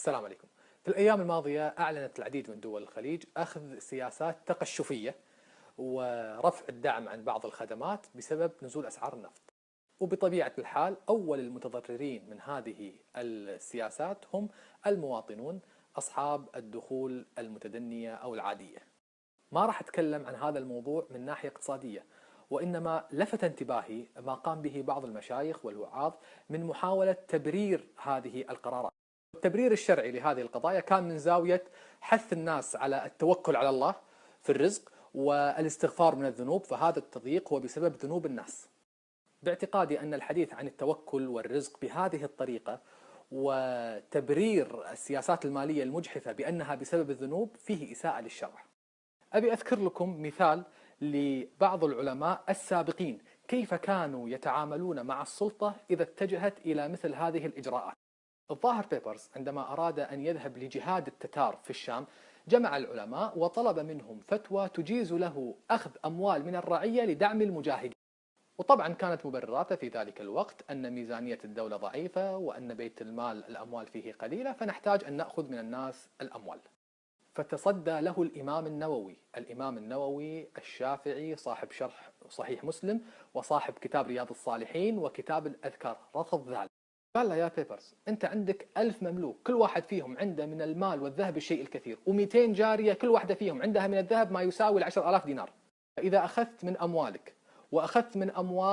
السلام عليكم. في الأيام الماضية أعلنت العديد من دول الخليج أخذ سياسات تقشفية ورفع الدعم عن بعض الخدمات بسبب نزول أسعار النفط. وبطبيعة الحال أول المتضررين من هذه السياسات هم المواطنون أصحاب الدخول المتدنية أو العادية. ما راح أتكلم عن هذا الموضوع من ناحية اقتصادية، وإنما لفت انتباهي ما قام به بعض المشايخ والوعاظ من محاولة تبرير هذه القرارات. التبرير الشرعي لهذه القضايا كان من زاوية حث الناس على التوكل على الله في الرزق والاستغفار من الذنوب، فهذا التضييق هو بسبب ذنوب الناس. باعتقادي أن الحديث عن التوكل والرزق بهذه الطريقة وتبرير السياسات المالية المجحفة بأنها بسبب الذنوب فيه إساءة للشرع. أبي أذكر لكم مثال لبعض العلماء السابقين كيف كانوا يتعاملون مع السلطة إذا اتجهت إلى مثل هذه الإجراءات. الظاهر بيبرز عندما أراد أن يذهب لجهاد التتار في الشام جمع العلماء وطلب منهم فتوى تجيز له أخذ أموال من الرعية لدعم المجاهدين. وطبعا كانت مبرراته في ذلك الوقت أن ميزانية الدولة ضعيفة وأن بيت المال الأموال فيه قليلة، فنحتاج أن نأخذ من الناس الأموال. فتصدى له الإمام النووي الشافعي صاحب شرح صحيح مسلم وصاحب كتاب رياض الصالحين وكتاب الأذكار، رفض ذلك. قال له: يا بيبرز، أنت عندك 1000 مملوك كل واحد فيهم عنده من المال والذهب الشيء الكثير، و200 جارية كل واحدة فيهم عندها من الذهب ما يساوي 10,000 دينار. إذا أخذت من أموالك وأخذت من أموال